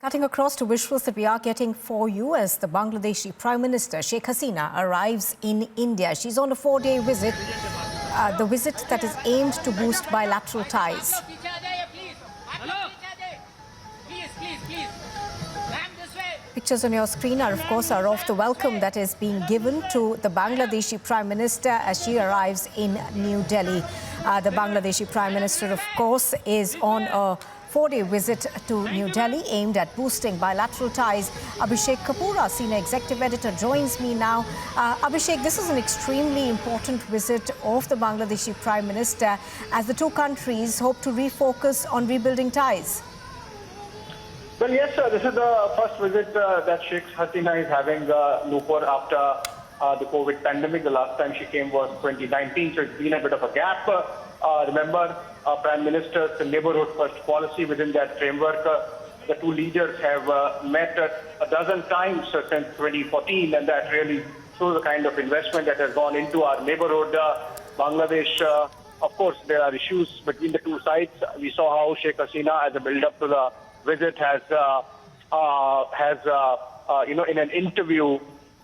Cutting across to visuals that we are getting for you as the Bangladeshi Prime Minister Sheikh Hasina arrives in India. She's on a 4-day visit, the visit that is aimed to boost bilateral ties. Pictures on your screen are, of course, of the welcome that is being given to the Bangladeshi Prime Minister as she arrives in New Delhi. The Bangladeshi Prime Minister, of course, is on a 4-day visit to New Delhi aimed at boosting bilateral ties. Abhishek Kapoor, senior executive editor, joins me now. Abhishek, this is an extremely important visit of the Bangladeshi Prime Minister as the two countries hope to refocus on rebuilding ties. Well, yes, this is the first visit that Sheikh Hasina is having, Nupur, after the COVID pandemic. The last time she came was 2019, so it's been a bit of a gap. Remember, Prime Minister's neighborhood first policy. Within that framework, the two leaders have met a dozen times since 2014, and that really shows the kind of investment that has gone into our neighborhood. Bangladesh, of course, there are issues between the two sides. We saw how Sheikh Hasina, as a build-up to the visit, has in an interview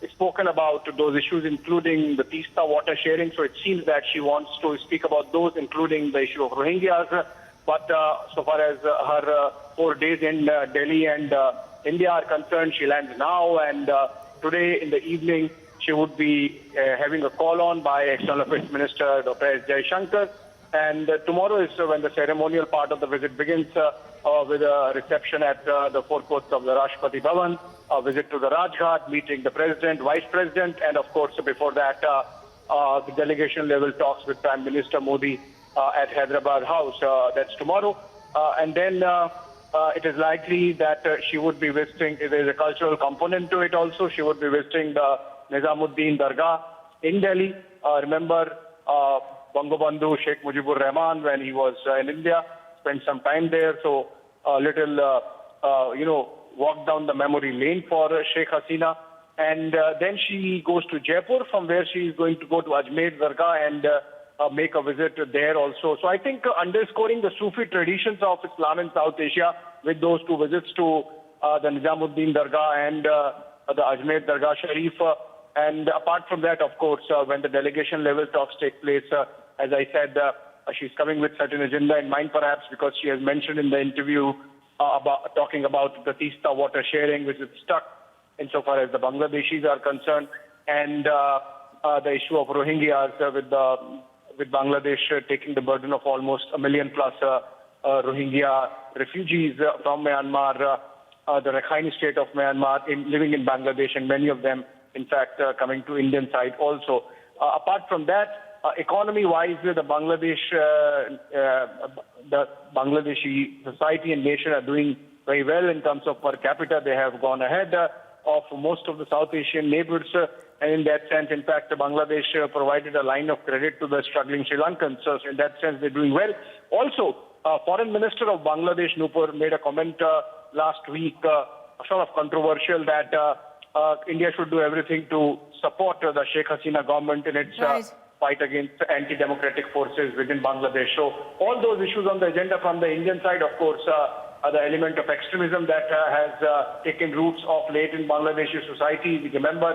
spoken about those issues, including the Teesta water sharing. So it seems that she wants to speak about those, including the issue of Rohingyas. But so far as her 4 days in Delhi and India are concerned, she lands now. And today in the evening, she would be having a call on by External Affairs Minister Dr. S. Jaishankar. And tomorrow is when the ceremonial part of the visit begins with a reception at the forecourts of the Rashtrapati Bhavan, a visit to the Rajghat, meeting the President, Vice President, and of course before that the delegation level talks with Prime Minister Modi at Hyderabad House. That's tomorrow. And then it is likely that she would be visiting, there's a cultural component to it also, she would be visiting the Nizamuddin Dargah in Delhi. Remember, Bangabandhu Sheikh Mujibur Rahman, when he was in India, spent some time there. So a little, walk down the memory lane for Sheikh Hasina. And then she goes to Jaipur, from where she is going to go to Ajmer Dargah and make a visit there also. So I think underscoring the Sufi traditions of Islam in South Asia with those two visits to the Nizamuddin Dargah and the Ajmer Dargah Sharif. And apart from that, of course, when the delegation level talks take place, as I said, she's coming with certain agenda in mind, perhaps, because she has mentioned in the interview talking about the Teesta water sharing, which is stuck insofar as the Bangladeshis are concerned, and the issue of Rohingyas with Bangladesh taking the burden of almost 1 million plus Rohingya refugees from Myanmar, the Rakhine state of Myanmar, living in Bangladesh, and many of them, in fact, coming to Indian side also. Apart from that, economy-wise, the Bangladeshi society and nation are doing very well in terms of per capita. They have gone ahead of most of the South Asian neighbors. And in that sense, in fact, Bangladesh provided a line of credit to the struggling Sri Lankans. So in that sense, they're doing well. Also, Foreign Minister of Bangladesh, Nupur, made a comment last week, sort of controversial, that India should do everything to support the Sheikh Hasina government in its fight against anti-democratic forces within Bangladesh. So all those issues on the agenda from the Indian side, of course, are the element of extremism that has taken roots of late in Bangladeshi society. We remember